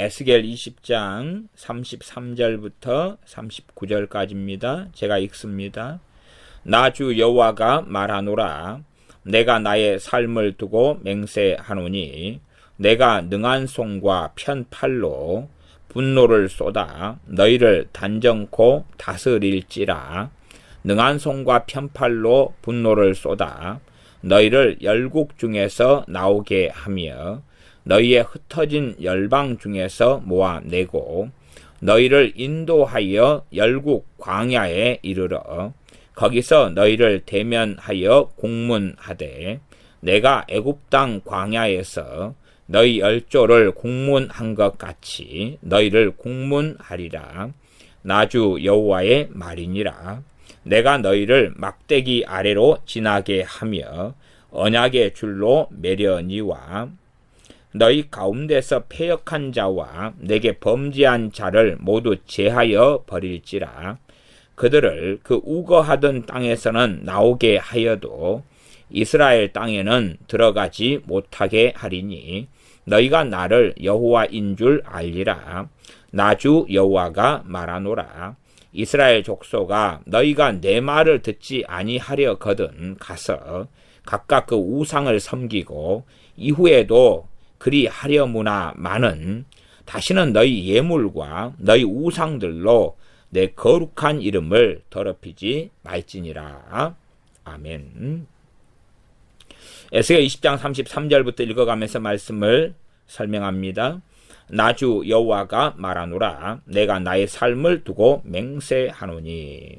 에스겔 20장 33절부터 39절까지입니다. 제가 읽습니다. 나 주 여호와가 말하노라. 내가 나의 삶을 두고 맹세하노니 내가 능한 손과 편팔로 분노를 쏟아 너희를 단정코 다스릴지라. 능한 손과 편팔로 분노를 쏟아 너희를 열국 중에서 나오게 하며 너희의 흩어진 열방 중에서 모아내고 너희를 인도하여 열국 광야에 이르러 거기서 너희를 대면하여 공문하되 내가 애굽 땅 광야에서 너희 열조를 공문한 것 같이 너희를 공문하리라. 나 주 여호와의 말이니라. 내가 너희를 막대기 아래로 지나게 하며 언약의 줄로 매려니와 너희 가운데서 패역한 자와 내게 범죄한 자를 모두 제하여 버릴지라. 그들을 그 우거하던 땅에서는 나오게 하여도 이스라엘 땅에는 들어가지 못하게 하리니 너희가 나를 여호와인 줄 알리라. 나 주 여호와가 말하노라. 이스라엘 족속아, 너희가 내 말을 듣지 아니하려거든 가서 각각 그 우상을 섬기고 이후에도 그리 하려무나마는 다시는 너희 예물과 너희 우상들로 내 거룩한 이름을 더럽히지 말지니라. 아멘. 에스겔 20장 33절부터 읽어가면서 말씀을 설명합니다. 나 주 여호와가 말하노라. 내가 나의 삶을 두고 맹세하노니.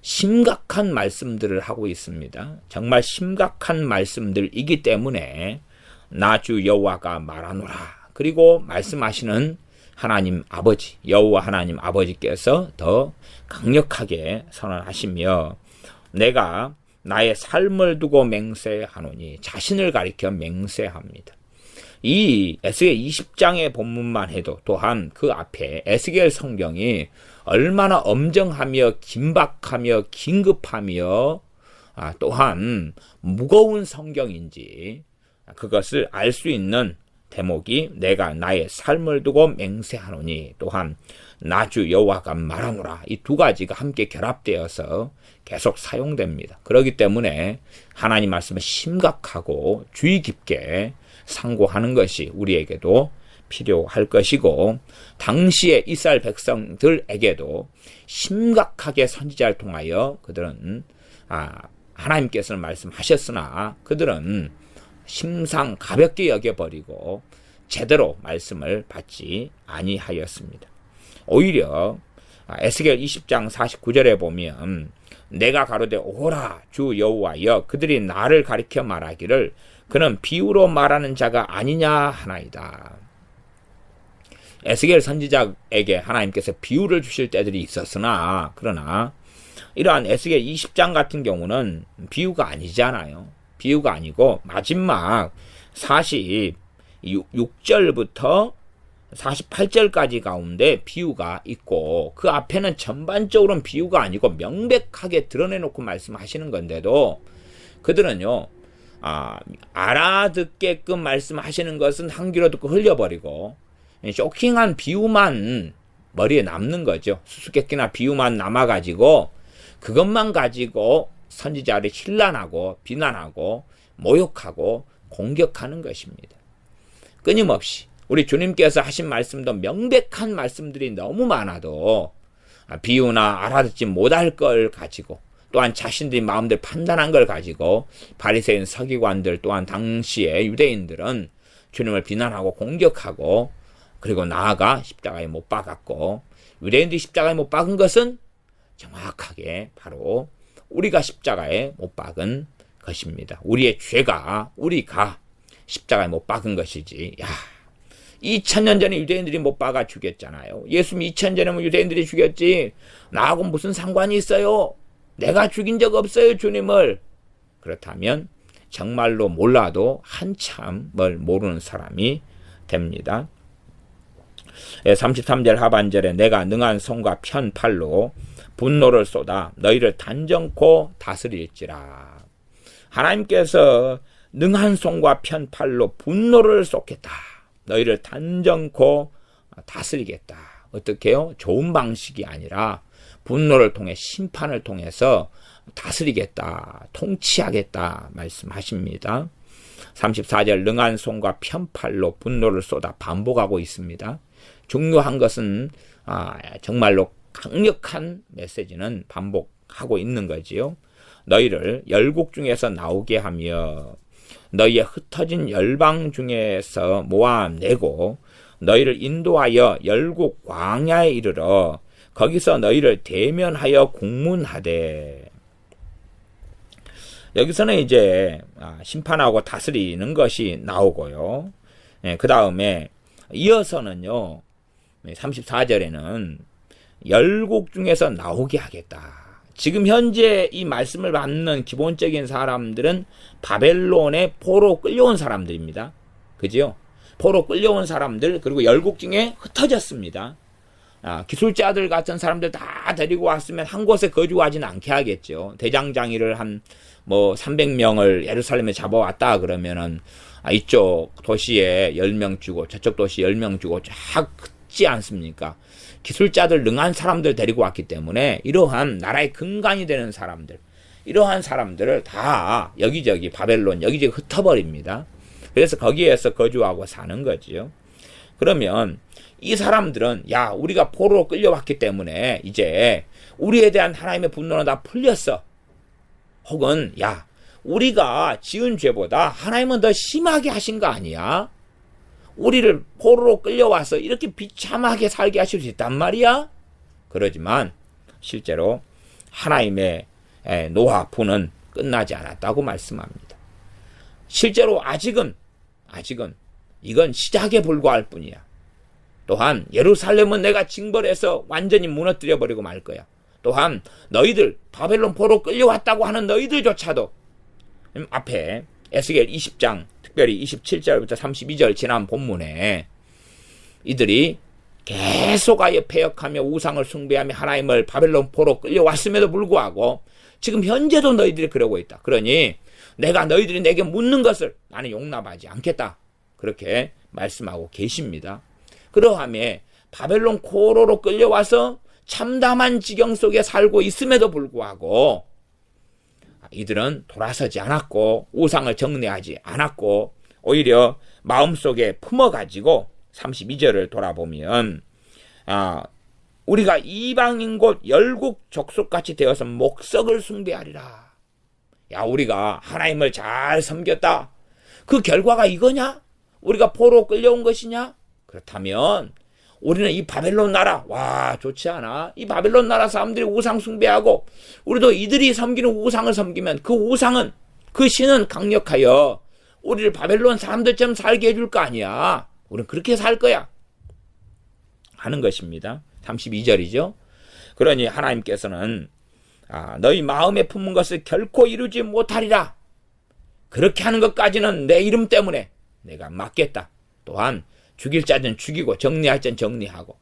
심각한 말씀들을 하고 있습니다. 정말 심각한 말씀들이기 때문에 나 주 여호와가 말하노라. 그리고 말씀하시는 하나님 아버지, 여호와 하나님 아버지께서 더 강력하게 선언하시며 내가 나의 삶을 두고 맹세하노니 자신을 가리켜 맹세합니다. 이 에스겔 20장의 본문만 해도 또한 그 앞에 에스겔 성경이 얼마나 엄정하며 긴박하며 긴급하며 또한 무거운 성경인지 그것을 알 수 있는 대목이 내가 나의 삶을 두고 맹세하노니 또한 나 주 여호와가 말하노라. 이 두 가지가 함께 결합되어서 계속 사용됩니다. 그렇기 때문에 하나님 말씀을 심각하고 주의 깊게 상고하는 것이 우리에게도 필요할 것이고 당시의 이스라엘 백성들에게도 심각하게 선지자를 통하여 그들은 하나님께서는 말씀하셨으나 그들은 심상 가볍게 여겨버리고 제대로 말씀을 받지 아니하였습니다. 오히려 에스겔 20장 49절에 보면 내가 가로되 오라 주 여호와여 그들이 나를 가리켜 말하기를 그는 비유로 말하는 자가 아니냐 하나이다. 에스겔 선지자에게 하나님께서 비유를 주실 때들이 있었으나 그러나 이러한 에스겔 20장 같은 경우는 비유가 아니잖아요. 비유가 아니고 마지막 46절부터 48절까지 가운데 비유가 있고 그 앞에는 전반적으로는 비유가 아니고 명백하게 드러내놓고 말씀하시는 건데도 그들은요 알아듣게끔 말씀하시는 것은 한 귀로 듣고 흘려버리고 쇼킹한 비유만 머리에 남는 거죠. 수수께끼나 비유만 남아가지고 그것만 가지고 선지자를 힐난하고 비난하고 모욕하고 공격하는 것입니다. 끊임없이 우리 주님께서 하신 말씀도 명백한 말씀들이 너무 많아도 비유나 알아듣지 못할 걸 가지고 또한 자신들이 마음대로 판단한 걸 가지고 바리새인 서기관들 또한 당시의 유대인들은 주님을 비난하고 공격하고 그리고 나아가 십자가에 못 박았고 유대인들이 십자가에 못 박은 것은 정확하게 바로 우리가 십자가에 못 박은 것입니다. 우리의 죄가 우리가 십자가에 못 박은 것이지. 2000년 전에 유대인들이 못 박아 죽였잖아요. 예수님 2000년 전에 유대인들이 죽였지 나하고 무슨 상관이 있어요? 내가 죽인 적 없어요 주님을. 그렇다면 정말로 몰라도 한참을 모르는 사람이 됩니다. 33절 하반절에 내가 능한 손과 편팔로 분노를 쏟아 너희를 단정코 다스릴지라. 하나님께서 능한 손과 편팔로 분노를 쏟겠다. 너희를 단정코 다스리겠다. 어떻게요? 좋은 방식이 아니라 분노를 통해 심판을 통해서 다스리겠다. 통치하겠다 말씀하십니다. 34절 능한 손과 편팔로 분노를 쏟아 반복하고 있습니다. 중요한 것은 정말로 강력한 메시지는 반복하고 있는 거지요. 너희를 열국 중에서 나오게 하며 너희의 흩어진 열방 중에서 모아내고 너희를 인도하여 열국 광야에 이르러 거기서 너희를 대면하여 공문하되. 여기서는 이제 심판하고 다스리는 것이 나오고요. 그 다음에 이어서는요, 34절에는 열국 중에서 나오게 하겠다. 지금 현재 이 말씀을 받는 기본적인 사람들은 바벨론의 포로 끌려온 사람들입니다. 그죠? 포로 끌려온 사람들, 그리고 열국 중에 흩어졌습니다. 기술자들 같은 사람들 다 데리고 왔으면 한 곳에 거주하지는 않게 하겠죠. 대장장이를 한 300명을 예루살렘에 잡아왔다 그러면은 이쪽 도시에 10명 주고 저쪽 도시에 10명 주고 쫙 긋지 않습니까? 기술자들 능한 사람들 데리고 왔기 때문에 이러한 나라의 근간이 되는 사람들, 이러한 사람들을 다 여기저기 바벨론 여기저기 흩어버립니다. 그래서 거기에서 거주하고 사는 거지요. 그러면 이 사람들은 우리가 포로로 끌려왔기 때문에 이제 우리에 대한 하나님의 분노는 다 풀렸어. 혹은 우리가 지은 죄보다 하나님은 더 심하게 하신 거 아니야? 우리를 포로로 끌려와서 이렇게 비참하게 살게 하실 수 있단 말이야? 그러지만 실제로 하나님의 노하프는 끝나지 않았다고 말씀합니다. 실제로 아직은 이건 시작에 불과할 뿐이야. 또한 예루살렘은 내가 징벌해서 완전히 무너뜨려버리고 말 거야. 또한 너희들 바벨론 포로 끌려왔다고 하는 너희들조차도 앞에 에스겔 20장 특별히 27절부터 32절 지난 본문에 이들이 계속하여 패역하며 우상을 숭배하며 하나님을 바벨론 포로 끌려왔음에도 불구하고 지금 현재도 너희들이 그러고 있다. 그러니 내가 너희들이 내게 묻는 것을 나는 용납하지 않겠다. 그렇게 말씀하고 계십니다. 그러함에 바벨론 포로로 끌려와서 참담한 지경 속에 살고 있음에도 불구하고 이들은 돌아서지 않았고 우상을 정례하지 않았고 오히려 마음속에 품어가지고 32절을 돌아보면 우리가 이방인 곳 열국 족속같이 되어서 목석을 숭배하리라. 우리가 하나님을 잘 섬겼다. 그 결과가 이거냐? 우리가 포로 끌려온 것이냐? 그렇다면 우리는 이 바벨론 나라, 좋지 않아? 이 바벨론 나라 사람들이 우상 숭배하고 우리도 이들이 섬기는 우상을 섬기면 그 우상은, 그 신은 강력하여 우리를 바벨론 사람들처럼 살게 해줄 거 아니야. 우리는 그렇게 살 거야 하는 것입니다. 32절이죠. 그러니 하나님께서는 너희 마음에 품은 것을 결코 이루지 못하리라. 그렇게 하는 것까지는 내 이름 때문에 내가 막겠다. 또한 죽일 자는 죽이고 정리할 자는 정리하고.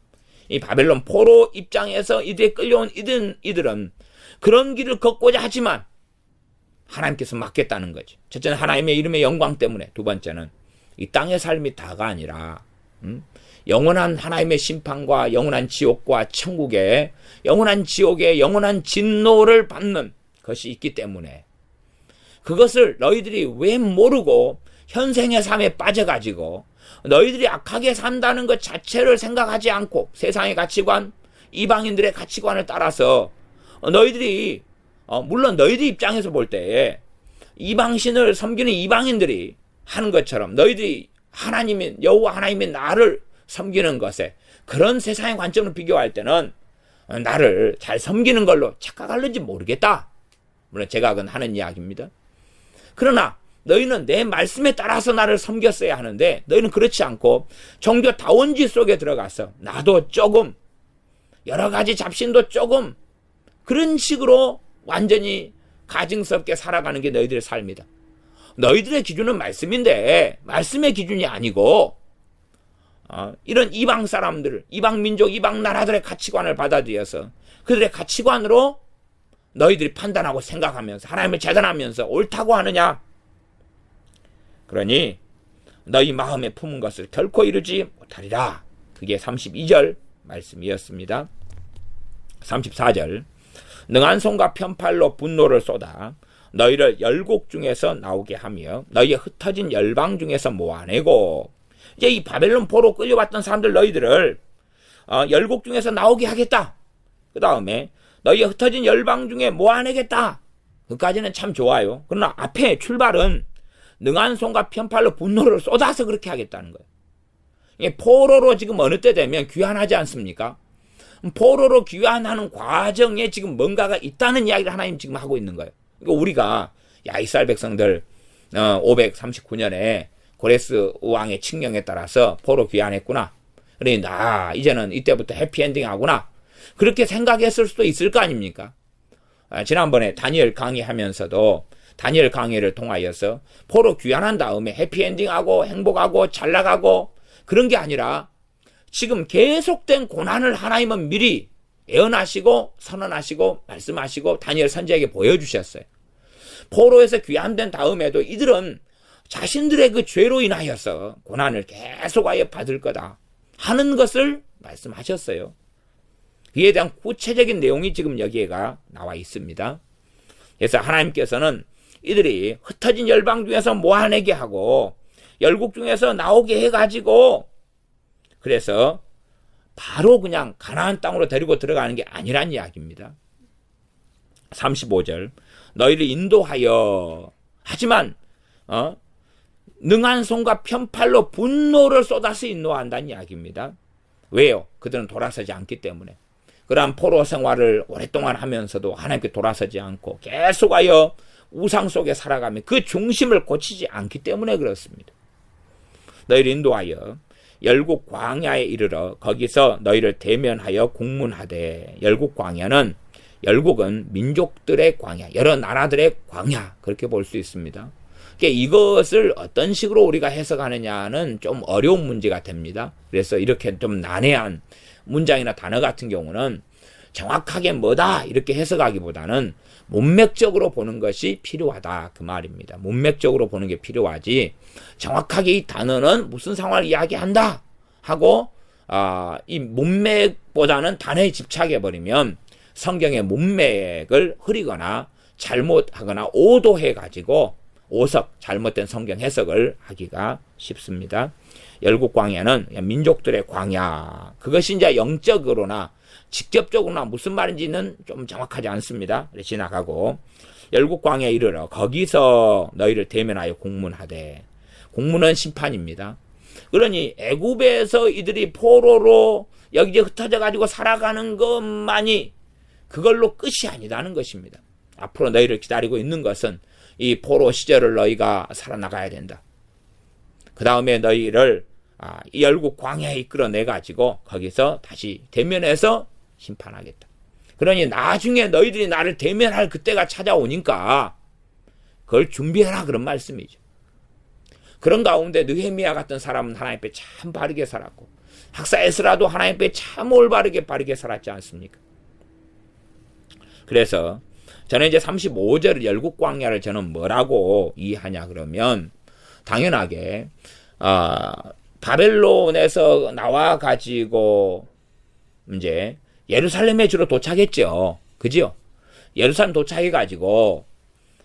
이 바벨론 포로 입장에서 이들에 끌려온 이들은 그런 길을 걷고자 하지만 하나님께서 막겠다는 거지. 첫째는 하나님의 이름의 영광 때문에, 두 번째는 이 땅의 삶이 다가 아니라 영원한 하나님의 심판과 영원한 지옥과 천국의 영원한 지옥의 영원한 진노를 받는 것이 있기 때문에 그것을 너희들이 왜 모르고 현생의 삶에 빠져가지고 너희들이 악하게 산다는 것 자체를 생각하지 않고 세상의 가치관, 이방인들의 가치관을 따라서 너희들이 물론 너희들 입장에서 볼 때 이방신을 섬기는 이방인들이 하는 것처럼 너희들이 하나님인 여호와 하나님의 나를 섬기는 것에 그런 세상의 관점으로 비교할 때는 나를 잘 섬기는 걸로 착각할는지 모르겠다. 물론 제가 그건 하는 이야기입니다. 그러나 너희는 내 말씀에 따라서 나를 섬겼어야 하는데 너희는 그렇지 않고 종교 다원지 속에 들어가서 나도 조금 여러 가지 잡신도 조금 그런 식으로 완전히 가증스럽게 살아가는 게 너희들의 삶이다. 너희들의 기준은 말씀인데 말씀의 기준이 아니고 이런 이방 사람들, 이방 민족, 이방 나라들의 가치관을 받아들여서 그들의 가치관으로 너희들이 판단하고 생각하면서 하나님을 재단하면서 옳다고 하느냐? 그러니 너희 마음에 품은 것을 결코 이루지 못하리라. 그게 32절 말씀이었습니다. 34절. 능한 손과 편팔로 분노를 쏟아 너희를 열국 중에서 나오게 하며 너희의 흩어진 열방 중에서 모아내고, 이제 이 바벨론 포로 끌려왔던 사람들 너희들을 열국 중에서 나오게 하겠다. 그 다음에 너희의 흩어진 열방 중에 모아내겠다. 그까지는 참 좋아요. 그러나 앞에 출발은 능한 손과 편팔로 분노를 쏟아서 그렇게 하겠다는 거예요. 이게 포로로 지금 어느 때 되면 귀환하지 않습니까? 포로로 귀환하는 과정에 지금 뭔가가 있다는 이야기를 하나님 지금 하고 있는 거예요. 그러니까 우리가 이스라엘 백성들 539년에 고레스 왕의 칙령에 따라서 포로 귀환했구나. 그러니 이제는 이때부터 해피엔딩 하구나. 그렇게 생각했을 수도 있을 거 아닙니까? 지난번에 다니엘 강의하면서도 다니엘 강의를 통하여서 포로 귀환한 다음에 해피엔딩하고 행복하고 잘 나가고 그런 게 아니라 지금 계속된 고난을 하나님은 미리 예언하시고 선언하시고 말씀하시고 다니엘 선지자에게 보여주셨어요. 포로에서 귀환된 다음에도 이들은 자신들의 그 죄로 인하여서 고난을 계속하여 받을 거다 하는 것을 말씀하셨어요. 이에 대한 구체적인 내용이 지금 여기에가 나와 있습니다. 그래서 하나님께서는 이들이 흩어진 열방 중에서 모아내게 하고 열국 중에서 나오게 해가지고, 그래서 바로 그냥 가나안 땅으로 데리고 들어가는 게 아니란 이야기입니다. 35절. 너희를 인도하여, 하지만 능한 손과 편팔로 분노를 쏟아서 인도한다는 이야기입니다. 왜요? 그들은 돌아서지 않기 때문에. 그러한 포로 생활을 오랫동안 하면서도 하나님께 돌아서지 않고 계속하여 우상 속에 살아가며 그 중심을 고치지 않기 때문에 그렇습니다. 너희를 인도하여 열국 광야에 이르러 거기서 너희를 대면하여 공문하되, 열국 광야는, 열국은 민족들의 광야, 여러 나라들의 광야, 그렇게 볼 수 있습니다. 그러니까 이것을 어떤 식으로 우리가 해석하느냐는 좀 어려운 문제가 됩니다. 그래서 이렇게 좀 난해한 문장이나 단어 같은 경우는 정확하게 뭐다 이렇게 해석하기보다는 문맥적으로 보는 것이 필요하다 그 말입니다. 문맥적으로 보는 게 필요하지 정확하게 이 단어는 무슨 상황을 이야기한다 하고 이 문맥보다는 단어에 집착해버리면 성경의 문맥을 흐리거나 잘못하거나 오도해가지고 잘못된 성경 해석을 하기가 쉽습니다. 열국 광야는 민족들의 광야, 그것이 이제 영적으로나 직접적으로나 무슨 말인지는 좀 정확하지 않습니다. 지나가고 열국 광야에 이르러 거기서 너희를 대면하여 공문하되, 공문은 심판입니다. 그러니 애굽에서 이들이 포로로 여기저기 흩어져 가지고 살아가는 것만이 그걸로 끝이 아니다는 것입니다. 앞으로 너희를 기다리고 있는 것은 이 포로 시절을 너희가 살아나가야 된다. 그 다음에 너희를 이 열국 광야에 이끌어내 가지고 거기서 다시 대면해서 심판하겠다. 그러니 나중에 너희들이 나를 대면할 그때가 찾아오니까 그걸 준비해라 그런 말씀이죠. 그런 가운데 느헤미야 같은 사람은 하나님 앞에 참 바르게 살았고 학사 에스라도 하나님 앞에 참 올바르게 바르게 살았지 않습니까? 그래서 저는 이제 35절 열국 광야를 저는 뭐라고 이해하냐 그러면 당연하게 바벨론에서 나와 가지고 이제 예루살렘에 주로 도착했죠. 그죠? 예루살렘 도착해 가지고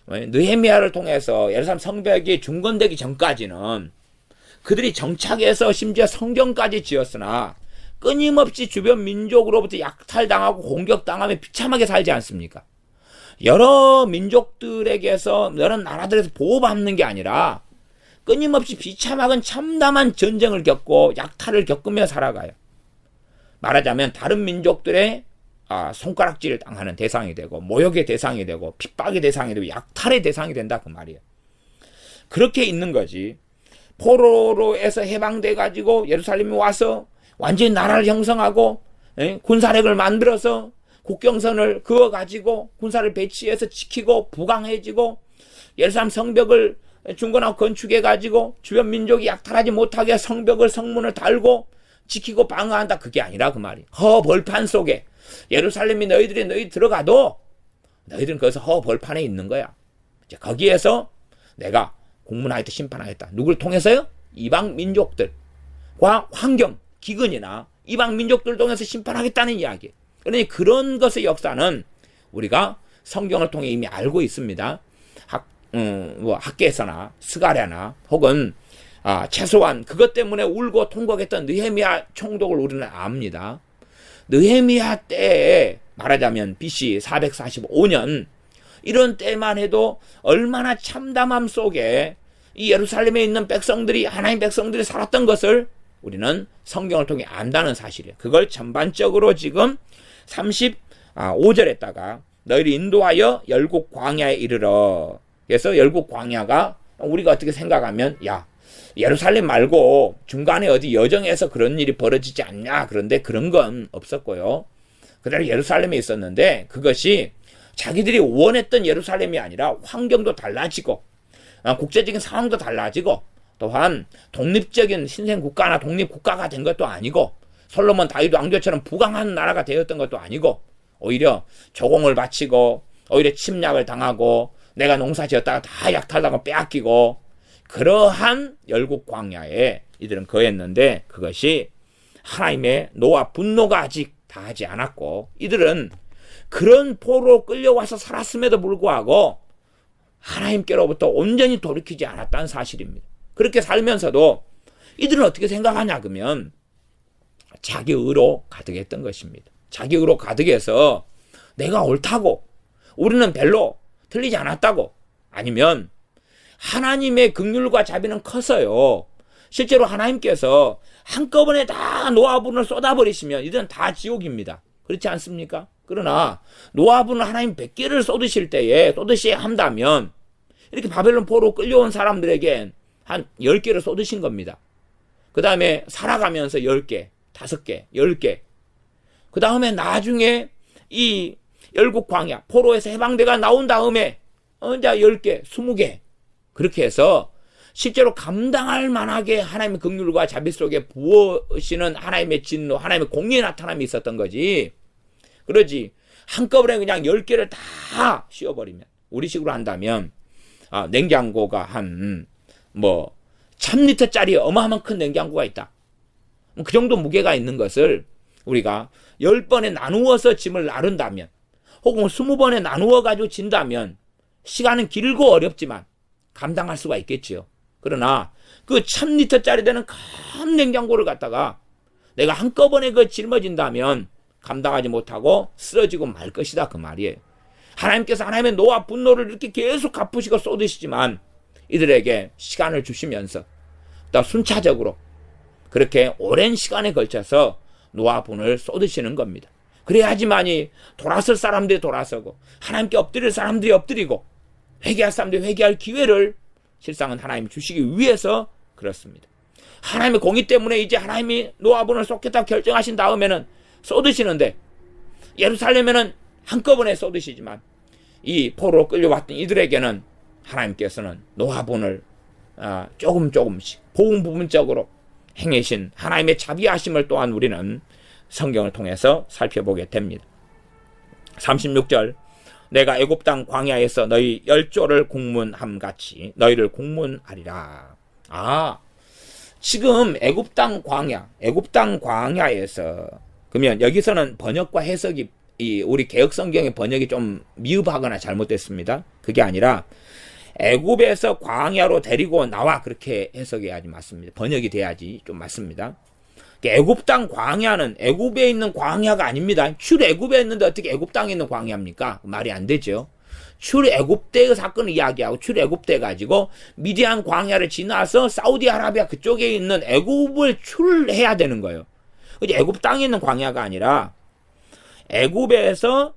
느헤미야를 통해서 예루살렘 성벽이 중건되기 전까지는 그들이 정착해서 심지어 성경까지 지었으나 끊임없이 주변 민족으로부터 약탈당하고 공격당하며 비참하게 살지 않습니까? 여러 민족들에게서 여러 나라들에서 보호받는 게 아니라 끊임없이 비참하건 참담한 전쟁을 겪고 약탈을 겪으며 살아가요. 말하자면 다른 민족들의 손가락질을 당하는 대상이 되고 모욕의 대상이 되고 핍박의 대상이 되고 약탈의 대상이 된다 그 말이에요. 그렇게 있는 거지. 포로로에서 해방돼 가지고 예루살렘에 와서 완전히 나라를 형성하고 군사력을 만들어서 국경선을 그어가지고 군사를 배치해서 지키고 부강해지고 예루살렘 성벽을 중건하고 건축해가지고 주변 민족이 약탈하지 못하게 성문을 달고 지키고 방어한다. 그게 아니라 그 말이. 허벌판 속에 예루살렘이 너희 들어가도 너희들은 거기서 허벌판에 있는 거야. 이제 거기에서 내가 공문하겠다 심판하겠다. 누굴 통해서요? 이방 민족들과 환경, 기근이나 이방 민족들 통해서 심판하겠다는 이야기. 그러니 그런 것의 역사는 우리가 성경을 통해 이미 알고 있습니다. 학계에서나 스가랴나 혹은 최소한 그것 때문에 울고 통곡했던 느헤미야 총독을 우리는 압니다. 느헤미야 때에 말하자면 BC 445년 이런 때만 해도 얼마나 참담함 속에 이 예루살렘에 있는 백성들이 하나님 백성들이 살았던 것을 우리는 성경을 통해 안다는 사실이에요. 그걸 전반적으로 지금 35절에다가 너희를 인도하여 열국 광야에 이르러. 그래서 열국 광야가 우리가 어떻게 생각하면 야 예루살렘 말고 중간에 어디 여정에서 그런 일이 벌어지지 않냐. 그런데 그런 건 없었고요. 그대로 예루살렘에 있었는데 그것이 자기들이 원했던 예루살렘이 아니라 환경도 달라지고 국제적인 상황도 달라지고 또한 독립적인 신생국가나 독립국가가 된 것도 아니고 솔로몬 다윗 왕조처럼 부강한 나라가 되었던 것도 아니고 오히려 조공을 바치고 오히려 침략을 당하고 내가 농사 지었다가 다 약탈당하고 빼앗기고 그러한 열국 광야에 이들은 거했는데 그것이 하나님의 노와 분노가 아직 다하지 않았고 이들은 그런 포로로 끌려와서 살았음에도 불구하고 하나님께로부터 온전히 돌이키지 않았다는 사실입니다. 그렇게 살면서도 이들은 어떻게 생각하냐 그러면 자기 의로 가득했던 것입니다. 자기 의로 가득해서 내가 옳다고 우리는 별로 틀리지 않았다고 아니면 하나님의 긍휼과 자비는 커서요. 실제로 하나님께서 한꺼번에 다 노아분을 쏟아버리시면 이들은 다 지옥입니다. 그렇지 않습니까? 그러나 노아분을 하나님 100개를 쏟으실 때에 쏟으셔야 한다면 이렇게 바벨론 포로 끌려온 사람들에게 한 10개를 쏟으신 겁니다. 그 다음에 살아가면서 10개, 5개, 10개. 그 다음에 나중에 이 열국 광야, 포로에서 해방대가 나온 다음에 이제 10개, 20개. 그렇게 해서 실제로 감당할 만하게 하나님의 긍휼과 자비 속에 부으시는 하나님의 진노, 하나님의 공의의 나타남이 있었던 거지. 그러지 한꺼번에 그냥 10개를 다 씌워버리면 우리식으로 한다면 냉장고가 한 1000리터짜리 어마어마한 큰 냉장고가 있다. 그 정도 무게가 있는 것을 우리가 10번에 나누어서 짐을 나른다면 혹은 20번에 나누어 가지고 진다면 시간은 길고 어렵지만 감당할 수가 있겠지요. 그러나 그 1000리터짜리 되는 큰 냉장고를 갖다가 내가 한꺼번에 짊어진다면 감당하지 못하고 쓰러지고 말 것이다 그 말이에요. 하나님께서 하나님의 노와 분노를 이렇게 계속 갚으시고 쏟으시지만 이들에게 시간을 주시면서 또 순차적으로 그렇게 오랜 시간에 걸쳐서 노아 분을 쏟으시는 겁니다. 그래야지만이 돌아설 사람들이 돌아서고 하나님께 엎드릴 사람들이 엎드리고 회개할 사람들이 회개할 기회를 실상은 하나님이 주시기 위해서 그렇습니다. 하나님의 공의 때문에 이제 하나님이 노아 분을 쏟겠다 결정하신 다음에는 쏟으시는데 예루살렘에는 한꺼번에 쏟으시지만 이 포로로 끌려왔던 이들에게는 하나님께서는 노아 분을 조금씩 부분적으로 행하신 하나님의 자비하심을 또한 우리는 성경을 통해서 살펴보게 됩니다. 36절 내가 애굽 땅 광야에서 너희 10조를 국문함 같이 너희를 국문하리라. 지금 애굽 땅 광야에서 그러면 여기서는 번역과 해석이 우리 개역 성경의 번역이 좀 미흡하거나 잘못됐습니다. 그게 아니라 애굽에서 광야로 데리고 나와 그렇게 해석해야지 맞습니다. 번역이 돼야지 좀 맞습니다. 애굽 땅 광야는 애굽에 있는 광야가 아닙니다. 출애굽에 있는데 어떻게 애굽 땅에 있는 광야입니까? 말이 안 되죠. 출애굽 때의 사건을 이야기하고 출애굽 때 가지고 미디안 광야를 지나서 사우디아라비아 그쪽에 있는 애굽을 출해야 되는 거예요. 애굽 땅에 있는 광야가 아니라 애굽에서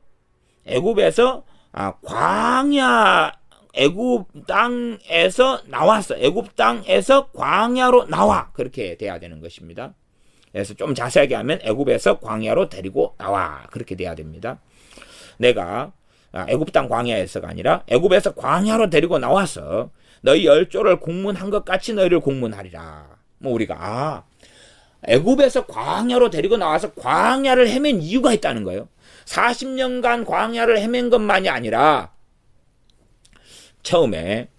광야 애굽 땅에서 나왔어. 애굽 땅에서 광야로 나와. 그렇게 돼야 되는 것입니다. 그래서 좀 자세하게 하면 애굽에서 광야로 데리고 나와. 그렇게 돼야 됩니다. 내가 애굽 땅 광야에서가 아니라 애굽에서 광야로 데리고 나와서 너희 10조를 국문한 것 같이 너희를 국문하리라. 우리가 애굽에서 광야로 데리고 나와서 광야를 헤맨 이유가 있다는 거예요. 40년간 광야를 헤맨 것만이 아니라 처음에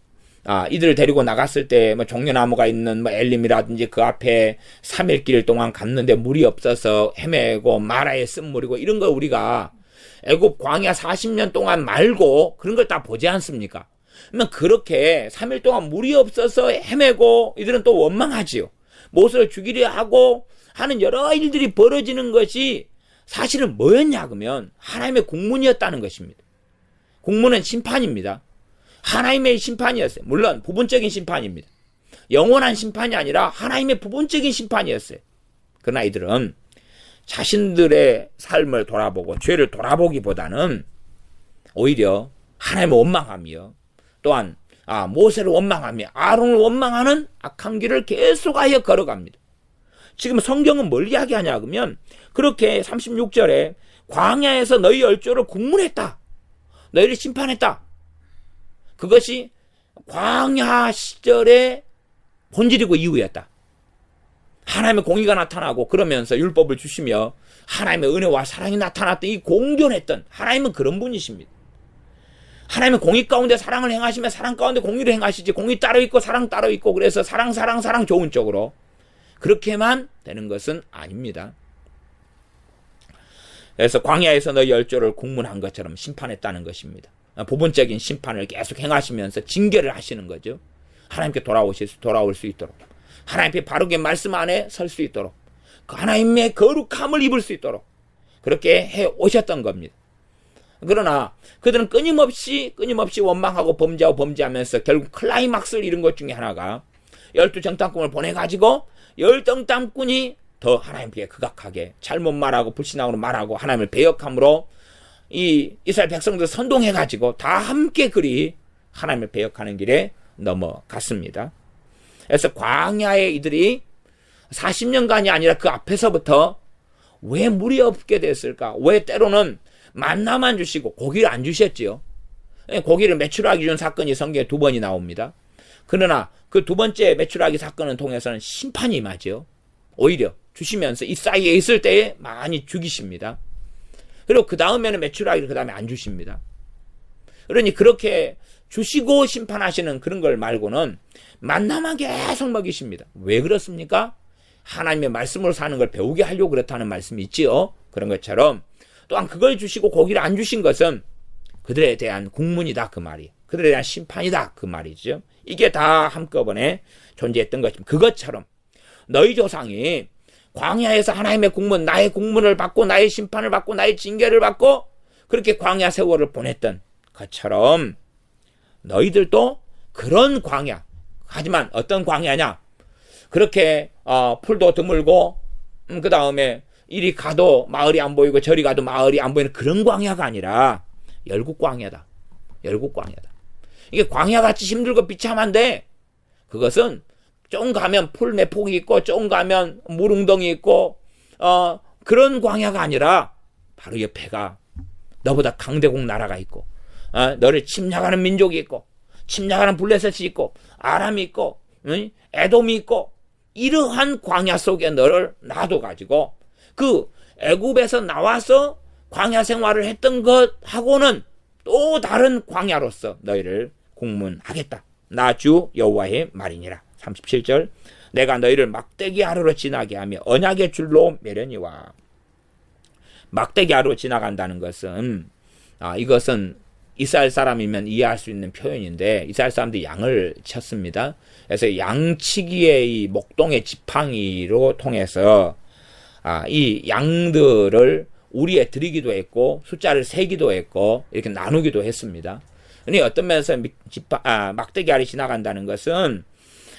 이들을 데리고 나갔을 때 뭐 종려나무가 있는 뭐 엘림이라든지 그 앞에 3일 길 동안 갔는데 물이 없어서 헤매고 마라의 쓴물이고 이런 걸 우리가 애굽 광야 40년 동안 말고 그런 걸 다 보지 않습니까? 그러면 그렇게 3일 동안 물이 없어서 헤매고 이들은 또 원망하지요. 모세를 죽이려 하고 하는 여러 일들이 벌어지는 것이 사실은 뭐였냐 그러면 하나님의 국문이었다는 것입니다. 국문은 심판입니다. 하나님의 심판이었어요. 물론 부분적인 심판입니다. 영원한 심판이 아니라 하나님의 부분적인 심판이었어요. 그러나 이들은 자신들의 삶을 돌아보고 죄를 돌아보기보다는 오히려 하나님을 원망하며 또한 모세를 원망하며 아론을 원망하는 악한 길을 계속하여 걸어갑니다. 지금 성경은 뭘 이야기하냐 그러면 그렇게 36절에 광야에서 너희 열조를 국문했다. 너희를 심판했다. 그것이 광야 시절의 본질이고 이유였다. 하나님의 공의가 나타나고 그러면서 율법을 주시며 하나님의 은혜와 사랑이 나타났던 이 공존했던 하나님은 그런 분이십니다. 하나님의 공의 가운데 사랑을 행하시며 사랑 가운데 공의를 행하시지 공의 따로 있고 사랑 따로 있고 그래서 사랑 좋은 쪽으로 그렇게만 되는 것은 아닙니다. 그래서 광야에서 너희 열조를 국문한 것처럼 심판했다는 것입니다. 부분적인 심판을 계속 행하시면서 징계를 하시는 거죠. 하나님께 돌아올 수 있도록 하나님께 바르게 말씀 안에 설 수 있도록 그 하나님의 거룩함을 입을 수 있도록 그렇게 해 오셨던 겁니다. 그러나 그들은 끊임없이 원망하고 범죄하면서 결국 클라이막스를 이룬 것 중에 하나가 12정탐꾼을 보내가지고 10정탐꾼이 더 하나님께 극악하게 잘못 말하고 불신앙으로 말하고 하나님을 배역함으로 이 이스라엘 백성들 선동해가지고 다 함께 그리 하나님을 배역하는 길에 넘어갔습니다. 그래서 광야에 이들이 40년간이 아니라 그 앞에서부터 왜 물이 없게 됐을까? 왜 때로는 만나만 주시고 고기를 안 주셨지요? 고기를 메추라기 준 사건이 성경에 2번이 나옵니다. 그러나 그 2번째 메추라기 사건을 통해서는 심판이 임하죠. 오히려 주시면서 이 사이에 있을 때에 많이 죽이십니다. 그리고 그 다음에는 메추라기를 그 다음에 안 주십니다. 그러니 그렇게 주시고 심판하시는 그런 걸 말고는 만나만 계속 먹이십니다. 왜 그렇습니까? 하나님의 말씀으로 사는 걸 배우게 하려고 그렇다는 말씀이 있지요. 그런 것처럼 또한 그걸 주시고 고기를 안 주신 것은 그들에 대한 국문이다 그 말이에요. 그들에 대한 심판이다 그 말이죠. 이게 다 한꺼번에 존재했던 것입니다. 그것처럼 너희 조상이 광야에서 하나님의 국문, 나의 국문을 받고 나의 심판을 받고 나의 징계를 받고 그렇게 광야 세월을 보냈던 것처럼 너희들도 그런 광야, 하지만 어떤 광야냐? 그렇게 풀도 드물고 그 다음에 이리 가도 마을이 안 보이고 저리 가도 마을이 안 보이는 그런 광야가 아니라 열국 광야다. 열국 광야다. 이게 광야같이 힘들고 비참한데 그것은 좀 가면 풀 몇 폭이 있고 좀 가면 물웅덩이 있고 그런 광야가 아니라 바로 옆에가 너보다 강대국 나라가 있고 너를 침략하는 민족이 있고 침략하는 블레셋이 있고 아람이 있고 에돔이 있고 이러한 광야 속에 너를 놔둬가지고 그 애굽에서 나와서 광야 생활을 했던 것하고는 또 다른 광야로서 너희를 국문하겠다. 나 주 여호와의 말이니라. 37절 내가 너희를 막대기 아래로 지나게 하며 언약의 줄로 매려니와. 막대기 아래로 지나간다는 것은 이것은 이스라엘 사람이면 이해할 수 있는 표현인데 이스라엘 사람들이 양을 쳤습니다. 그래서 양치기의 이 목동의 지팡이로 통해서 이 양들을 우리에 드리기도 했고 숫자를 세기도 했고 이렇게 나누기도 했습니다. 그러니 어떤 면에서 막대기 아래 지나간다는 것은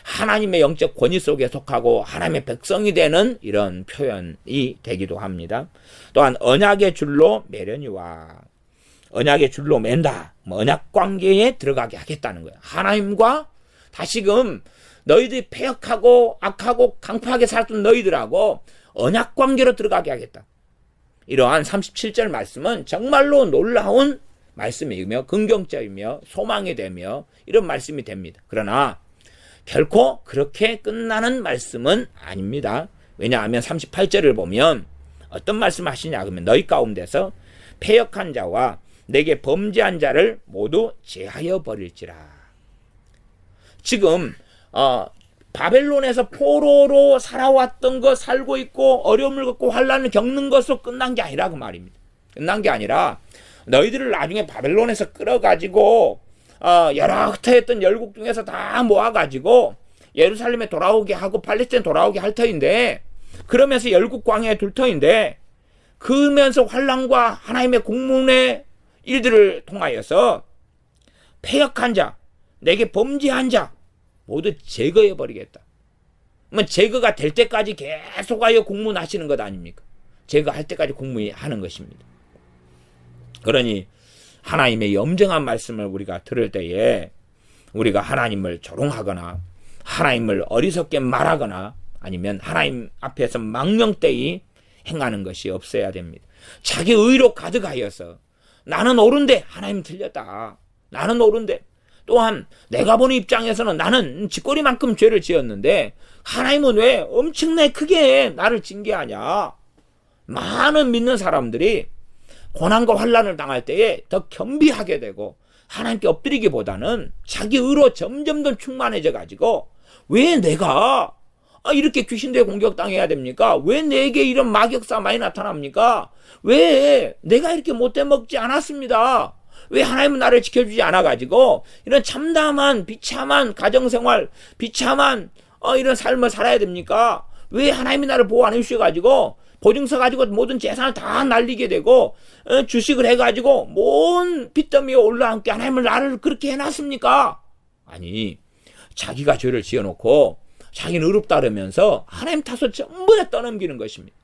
하나님의 영적 권위 속에 속하고 하나님의 백성이 되는 이런 표현이 되기도 합니다. 또한 언약의 줄로 매려니와 언약의 줄로 맨다. 언약 관계에 들어가게 하겠다는 거예요. 하나님과 다시금 너희들이 패역하고 악하고 강팍하게 살았던 너희들하고 언약 관계로 들어가게 하겠다. 이러한 37절 말씀은 정말로 놀라운 말씀이며 긍정적이며 소망이 되며 이런 말씀이 됩니다. 그러나 결코 그렇게 끝나는 말씀은 아닙니다. 왜냐하면 38절을 보면 어떤 말씀을 하시냐 그러면 너희 가운데서 패역한 자와 내게 범죄한 자를 모두 제하여 버릴지라. 지금 바벨론에서 포로로 살아왔던 거 살고 있고 어려움을 겪고 환난을 겪는 것으로 끝난 게 아니라 그 말입니다. 끝난 게 아니라 너희들을 나중에 바벨론에서 끌어가지고 여러 흩어졌던 열국 중에서 다 모아가지고 예루살렘에 돌아오게 하고 팔레스타인 돌아오게 할 터인데, 그러면서 열국 광야에 둘 터인데, 그러면서 환난과 하나님의 국문의 일들을 통하여서 패역한 자, 내게 범죄한 자 모두 제거해 버리겠다. 그러면 제거가 될 때까지 계속하여 국문하시는 것 아닙니까? 제거할 때까지 국문하는 것입니다. 그러니 하나님의 엄정한 말씀을 우리가 들을 때에 우리가 하나님을 조롱하거나 하나님을 어리석게 말하거나 아니면 하나님 앞에서 망령되이 행하는 것이 없어야 됩니다. 자기 의로 가득하여서 나는 옳은데 하나님 틀렸다. 나는 옳은데, 또한 내가 보는 입장에서는 나는 쥐꼬리만큼 죄를 지었는데 하나님은 왜 엄청나게 크게 나를 징계하냐. 많은 믿는 사람들이 고난과 환난을 당할 때에 더 겸비하게 되고 하나님께 엎드리기보다는 자기 의로 점점 더 충만해져 가지고 왜 내가 이렇게 귀신들에 공격당해야 됩니까? 왜 내게 이런 마격사 많이 나타납니까? 왜 내가 이렇게 못돼 먹지 않았습니다. 왜 하나님은 나를 지켜주지 않아가지고 이런 참담한 비참한 가정생활, 비참한 이런 삶을 살아야 됩니까? 왜 하나님이 나를 보호 안 해주셔가지고 보증서 가지고 모든 재산을 다 날리게 되고 주식을 해가지고 뭔 빚더미에 올라앉게 하나님은 나를 그렇게 해놨습니까? 아니, 자기가 죄를 지어놓고 자기는 의롭다 그러면서 하나님 탓을 전부 다 떠넘기는 것입니다.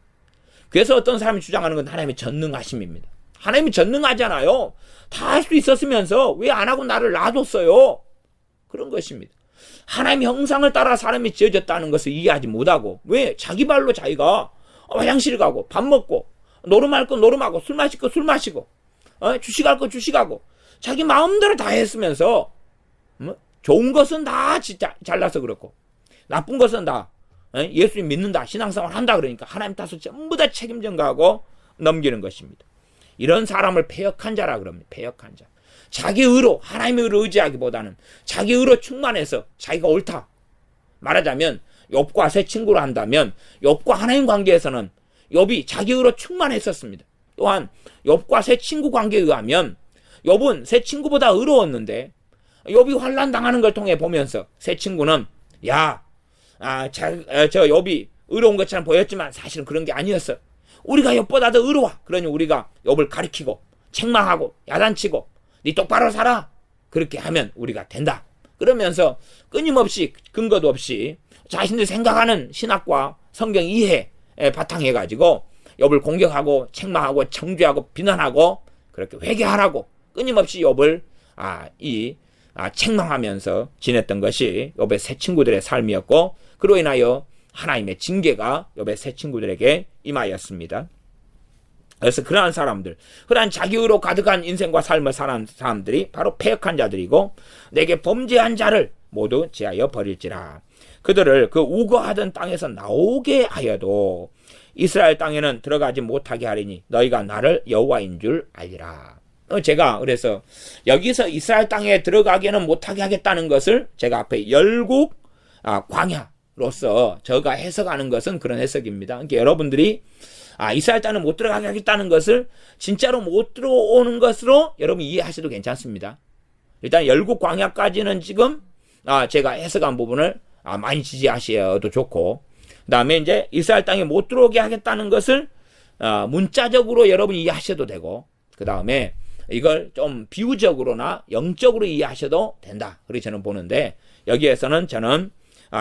그래서 어떤 사람이 주장하는 건 하나님의 전능하심입니다. 하나님이 전능하잖아요. 다 할 수 있었으면서 왜 안 하고 나를 놔뒀어요? 그런 것입니다. 하나님의 형상을 따라 사람이 지어졌다는 것을 이해하지 못하고 왜 자기 발로 자기가 화장실 가고 밥 먹고 노름할 거 노름하고 술 마실 거 술 마시고 주식할 거 주식하고 자기 마음대로 다 했으면서 좋은 것은 다 잘나서 그렇고 나쁜 것은 다 예수님 믿는다 신앙생활 한다 그러니까 하나님 탓을 전부 다 책임전가하고 넘기는 것입니다. 이런 사람을 패역한 자라 그럽니다. 패역한 자. 자기 의로 하나님의 의로 의지하기보다는 자기 의로 충만해서 자기가 옳다. 말하자면 욥과 새 친구로 한다면 욥과 하나님 관계에서는 욥이 자기 의로 충만했었습니다. 또한 욥과 새 친구 관계에 의하면 욥은 새 친구보다 의로웠는데 욥이 환난 당하는 걸 통해 보면서 새 친구는 저 욥이 의로운 것처럼 보였지만 사실은 그런 게 아니었어. 우리가 욥보다 더 의로워. 그러니 우리가 욥을 가리키고 책망하고 야단치고 네 똑바로 살아. 그렇게 하면 우리가 된다. 그러면서 끊임없이 근거도 없이 자신들 생각하는 신학과 성경 이해에 바탕해가지고 욥을 공격하고 책망하고 정죄하고 비난하고 그렇게 회개하라고 끊임없이 욥을 책망하면서 지냈던 것이 욥의 새 친구들의 삶이었고 그로 인하여 하나님의 징계가 욥의 새 친구들에게 임하였습니다. 그래서 그러한 사람들, 그러한 자기의로 가득한 인생과 삶을 사는 사람들이 바로 패역한 자들이고 내게 범죄한 자를 모두 제하여 버릴지라. 그들을 그 우거하던 땅에서 나오게 하여도 이스라엘 땅에는 들어가지 못하게 하리니 너희가 나를 여호와인 줄 알리라. 제가 그래서 여기서 이스라엘 땅에 들어가게는 못하게 하겠다는 것을 제가 앞에 열국 광야로서 제가 해석하는 것은 그런 해석입니다. 그러니까 여러분들이 이스라엘 땅에 못 들어가게 하겠다는 것을 진짜로 못 들어오는 것으로 여러분 이해하셔도 괜찮습니다. 일단 열국 광야까지는 지금 제가 해석한 부분을 많이 지지하셔도 좋고, 그 다음에 이제 이스라엘 땅에 못 들어오게 하겠다는 것을 문자적으로 여러분 이해하셔도 되고, 그 다음에 이걸 좀 비유적으로나 영적으로 이해하셔도 된다. 그렇게 저는 보는데, 여기에서는 저는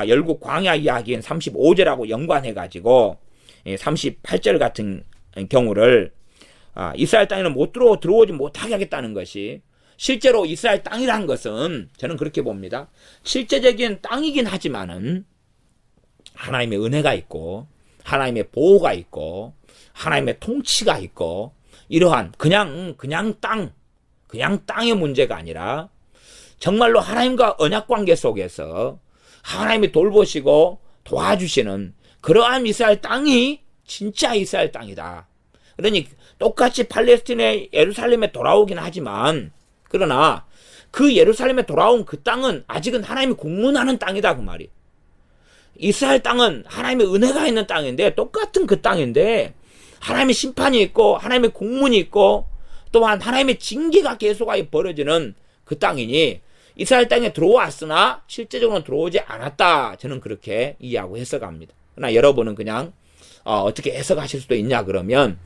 열국 광야 이야기인 35절하고 연관해가지고 38절 같은 경우를 이스라엘 땅에는 못 들어오지 못하게 하겠다는 것이 실제로 이스라엘 땅이라는 것은 저는 그렇게 봅니다. 실제적인 땅이긴 하지만은 하나님의 은혜가 있고 하나님의 보호가 있고 하나님의 통치가 있고 이러한 그냥 땅의 문제가 아니라 정말로 하나님과 언약 관계 속에서 하나님이 돌보시고 도와주시는 그러한 이스라엘 땅이 진짜 이스라엘 땅이다. 그러니 똑같이 팔레스틴의 예루살렘에 돌아오긴 하지만 그러나 그 예루살렘에 돌아온 그 땅은 아직은 하나님이 공문하는 땅이다 그 말이에요. 이스라엘 땅은 하나님의 은혜가 있는 땅인데 똑같은 그 땅인데 하나님의 심판이 있고 하나님의 공문이 있고 또한 하나님의 징계가 계속하여 벌어지는 그 땅이니 이스라엘 땅에 들어왔으나 실제적으로는 들어오지 않았다. 저는 그렇게 이해하고 해석합니다. 그러나 여러분은 그냥 어떻게 해석하실 수도 있냐 그러면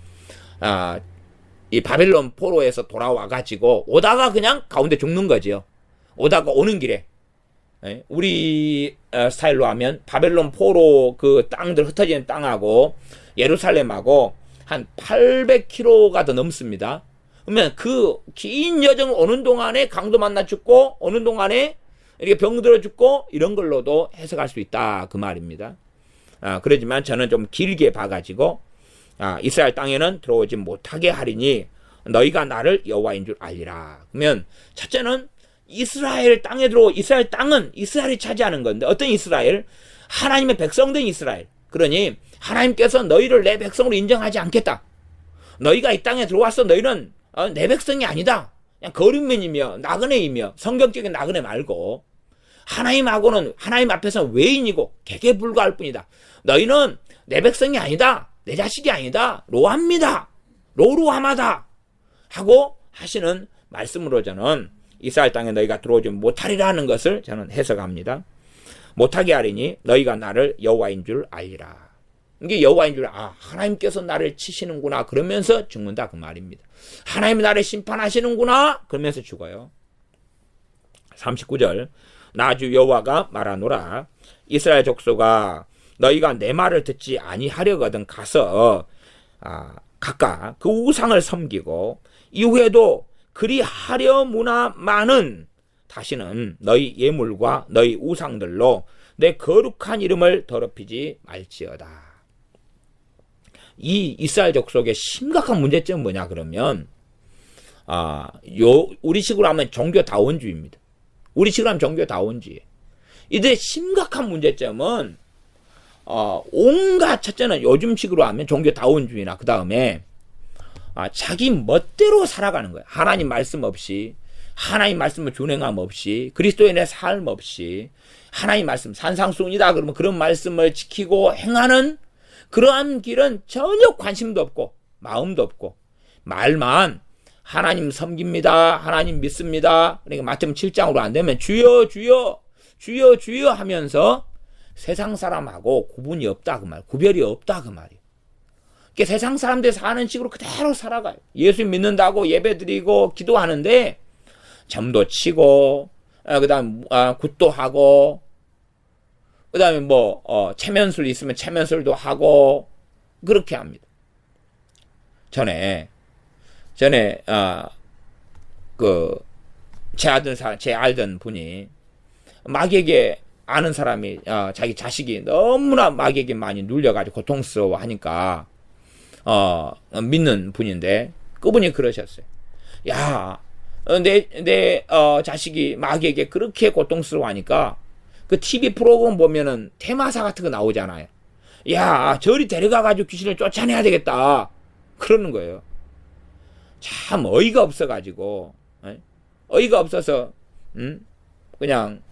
이 바벨론 포로에서 돌아와가지고 오다가 그냥 가운데 죽는 거지요. 오다가 오는 길에 우리 스타일로 하면 바벨론 포로 그 땅들 흩어지는 땅하고 예루살렘하고 한 800km가 더 넘습니다. 그러면 그 긴 여정을 오는 동안에 강도 만나 죽고 오는 동안에 이렇게 병들어 죽고 이런 걸로도 해석할 수 있다 그 말입니다. 그러지만 저는 좀 길게 봐가지고 이스라엘 땅에는 들어오지 못하게 하리니 너희가 나를 여호와인 줄 알리라. 그러면 첫째는 이스라엘 땅에 이스라엘 땅은 이스라엘이 차지하는 건데 어떤 이스라엘? 하나님의 백성된 이스라엘. 그러니 하나님께서 너희를 내 백성으로 인정하지 않겠다. 너희가 이 땅에 들어왔어. 너희는 내 백성이 아니다. 그냥 거류민이며 나그네이며 성경적인 나그네 말고 하나님하고는 하나님 앞에서 외인이고 개개 불과할 뿐이다. 너희는 내 백성이 아니다. 내 자식이 아니다. 로함이다. 로루하마다 하고 하시는 말씀으로 저는 이스라엘 땅에 너희가 들어오지 못하리라는 것을 저는 해석합니다. 못하게 하리니 너희가 나를 여호와인 줄 알리라. 이게 여호와인 줄 하나님께서 나를 치시는구나 그러면서 죽는다 그 말입니다. 하나님이 나를 심판하시는구나 그러면서 죽어요. 39절 나 주 여호와가 말하노라. 이스라엘 족속아 너희가 내 말을 듣지 아니하려거든 가서 각각 그 우상을 섬기고 이후에도 그리 하려무나마는 다시는 너희 예물과 너희 우상들로 내 거룩한 이름을 더럽히지 말지어다. 이 이스라엘 족속의 심각한 문제점은 뭐냐 그러면 우리식으로 하면 종교다원주의입니다. 우리식으로 하면 종교다원주의. 이들의 심각한 문제점은 온갖 첫째는 요즘식으로 하면 종교다원주의나 그 다음에 자기 멋대로 살아가는 거예요. 하나님 말씀 없이 하나님 말씀을 준행함 없이 그리스도인의 삶 없이 하나님 말씀 산상수훈이다 그러면 그런 말씀을 지키고 행하는 그러한 길은 전혀 관심도 없고 마음도 없고 말만 하나님 섬깁니다. 하나님 믿습니다. 그러니까 마태복음 7장으로 안 되면 주여 주여 주여 주여 하면서 세상 사람하고 구분이 없다 그 말, 구별이 없다 그 말이에요. 그러니까 세상 사람들이 사는 식으로 그대로 살아가요. 예수 믿는다고 예배드리고 기도하는데 점도 치고 그다음 굿도 하고 그 다음에 체면술 있으면 체면술도 하고, 그렇게 합니다. 전에, 제 알던 분이, 마귀에게 아는 사람이, 자기 자식이 너무나 마귀에게 많이 눌려가지고 고통스러워 하니까, 믿는 분인데, 그분이 그러셨어요. 야, 내 자식이 마귀에게 그렇게 고통스러워 하니까, 그 TV 프로그램 보면은 테마사 같은 거 나오잖아요. 야, 저리 데려가가지고 귀신을 쫓아내야 되겠다. 그러는 거예요. 참 어이가 없어가지고, 어이가 없어서, 그냥,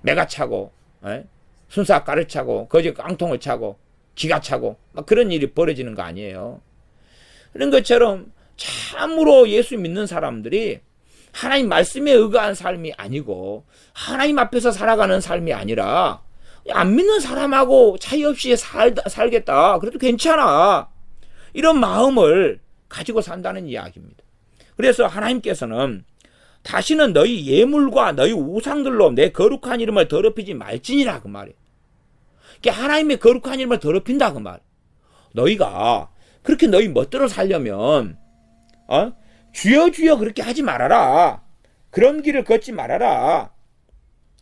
매가 차고, 순사 가를 차고, 거지 깡통을 차고, 기가 차고, 막 그런 일이 벌어지는 거 아니에요. 그런 것처럼 참으로 예수 믿는 사람들이 하나님 말씀에 의거한 삶이 아니고 하나님 앞에서 살아가는 삶이 아니라 안 믿는 사람하고 차이 없이 살겠다. 그래도 괜찮아. 이런 마음을 가지고 산다는 이야기입니다. 그래서 하나님께서는 다시는 너희 예물과 너희 우상들로 내 거룩한 이름을 더럽히지 말지니라 그 말이에요. 그러니까 하나님의 거룩한 이름을 더럽힌다 그 말. 너희가 그렇게 너희 멋대로 살려면 주여 주여 그렇게 하지 말아라. 그런 길을 걷지 말아라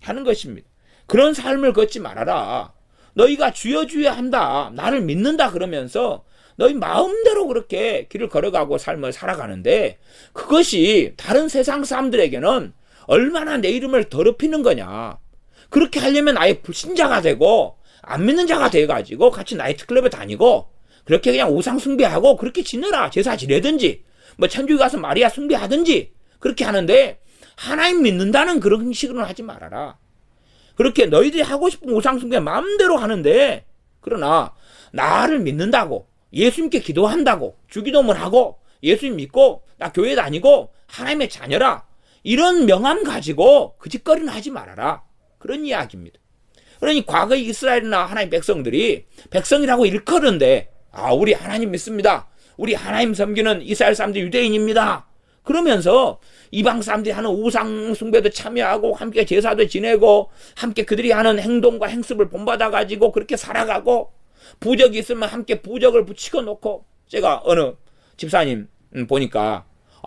하는 것입니다. 그런 삶을 걷지 말아라. 너희가 주여 주여 한다. 나를 믿는다 그러면서 너희 마음대로 그렇게 길을 걸어가고 삶을 살아가는데 그것이 다른 세상 사람들에게는 얼마나 내 이름을 더럽히는 거냐. 그렇게 하려면 아예 불신자가 되고 안 믿는 자가 돼가지고 같이 나이트클럽에 다니고 그렇게 그냥 우상 숭배하고 그렇게 지내라. 제사 지내든지 뭐 천주교 가서 마리아 숭배하든지 그렇게 하는데 하나님 믿는다는 그런 식으로는 하지 말아라. 그렇게 너희들이 하고 싶은 우상숭배 마음대로 하는데, 그러나 나를 믿는다고, 예수님께 기도한다고, 주기도문 하고, 예수님 믿고 나 교회 다니고 하나님의 자녀라, 이런 명함 가지고 그 짓거리는 하지 말아라, 그런 이야기입니다. 그러니 과거 이스라엘이나 하나님 백성들이 백성이라고 일컬는데, 우리 하나님 믿습니다, 우리 하나님 섬기는 이스라엘 사람들 유대인입니다, 그러면서 이방 사람들이 하는 우상 숭배도 참여하고 함께 제사도 지내고 함께 그들이 하는 행동과 행습을 본받아 가지고 그렇게 살아가고, 부적이 있으면 함께 부적을 붙이고 놓고, 제가 어느 집사님 보니까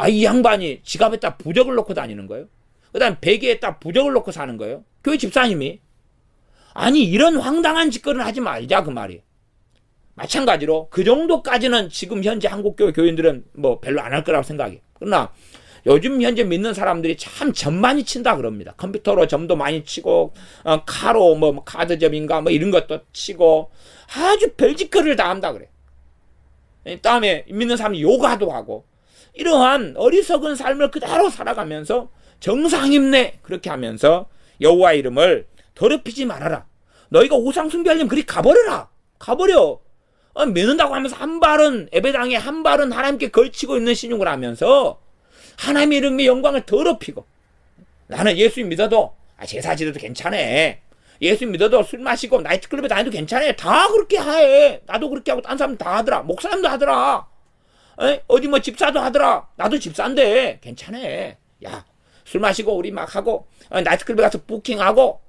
이 양반이 지갑에다 부적을 놓고 다니는 거예요. 그 다음에 베개에다 부적을 놓고 사는 거예요. 교회 집사님이. 아니, 이런 황당한 짓거리는 하지 말자, 그 말이에요. 마찬가지로 그 정도까지는 지금 현재 한국교회 교인들은 뭐 별로 안 할 거라고 생각해요. 그러나 요즘 현재 믿는 사람들이 참 점 많이 친다 그럽니다. 컴퓨터로 점도 많이 치고, 카로 뭐 카드점인가 뭐 이런 것도 치고 아주 별짓거리를 다 한다 그래. 다음에 믿는 사람이 요가도 하고, 이러한 어리석은 삶을 그대로 살아가면서 정상임내 그렇게 하면서 여호와 이름을 더럽히지 말아라. 너희가 우상 숭배하려면 그리 가버려라. 가버려. 믿는다고 하면서 한 발은 예배당에, 한 발은 하나님께 걸치고 있는 신용을 하면서 하나님의 이름의 영광을 더럽히고, 나는 예수님 믿어도 제사 지내도 괜찮아, 예수님 믿어도 술 마시고 나이트클럽에 다녀도 괜찮아, 다 그렇게 해. 나도 그렇게 하고 딴 사람 다 하더라, 목사님도 하더라, 어디 뭐 집사도 하더라, 나도 집사인데 괜찮아. 야, 술 마시고 우리 막 하고 나이트클럽에 가서 부킹하고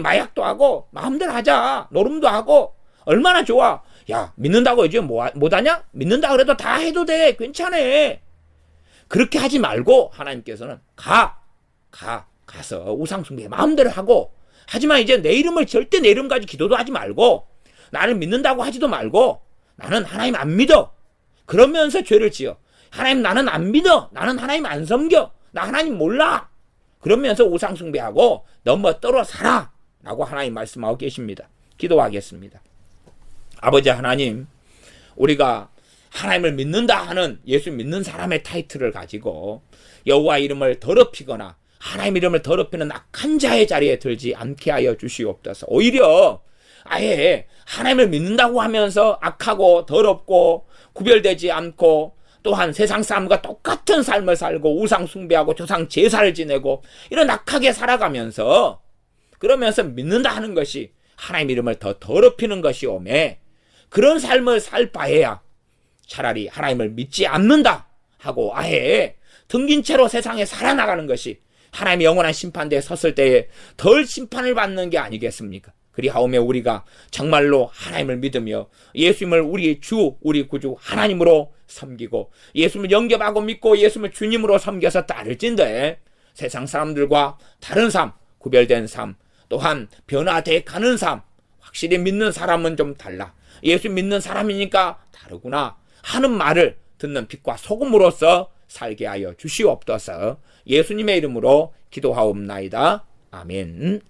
마약도 하고 마음대로 하자, 노름도 하고 얼마나 좋아. 야, 믿는다고 요즘 못하냐? 믿는다 그래도 다 해도 돼, 괜찮아. 그렇게 하지 말고 하나님께서는 가서 우상숭배 마음대로 하고, 하지만 이제 내 이름을 절대 내 이름 가지고 기도도 하지 말고, 나를 믿는다고 하지도 말고, 나는 하나님 안 믿어, 그러면서 죄를 지어. 하나님 나는 안 믿어, 나는 하나님 안 섬겨, 나 하나님 몰라, 그러면서 우상숭배하고 넘어떨어 살아 라고 하나님 말씀하고 계십니다. 기도하겠습니다. 아버지 하나님, 우리가 하나님을 믿는다 하는 예수 믿는 사람의 타이틀을 가지고 여호와 이름을 더럽히거나 하나님 이름을 더럽히는 악한 자의 자리에 들지 않게 하여 주시옵소서. 오히려 아예 하나님을 믿는다고 하면서 악하고 더럽고 구별되지 않고, 또한 세상 사람과 똑같은 삶을 살고 우상 숭배하고 조상 제사를 지내고 이런 악하게 살아가면서, 그러면서 믿는다 하는 것이 하나님 이름을 더 더럽히는 것이오매, 그런 삶을 살 바에야 차라리 하나님을 믿지 않는다 하고 아예 등긴 채로 세상에 살아나가는 것이 하나님의 영원한 심판대에 섰을 때에 덜 심판을 받는 게 아니겠습니까? 그리하오며 우리가 정말로 하나님을 믿으며 예수님을 우리 주, 우리 구주 하나님으로 섬기고 예수님을 영접하고 믿고 예수님을 주님으로 섬겨서 따를진대 세상 사람들과 다른 삶, 구별된 삶, 또한 변화돼 가는 삶, 확실히 믿는 사람은 좀 달라, 예수 믿는 사람이니까 다르구나 하는 말을 듣는 빛과 소금으로서 살게 하여 주시옵소서. 예수님의 이름으로 기도하옵나이다. 아멘.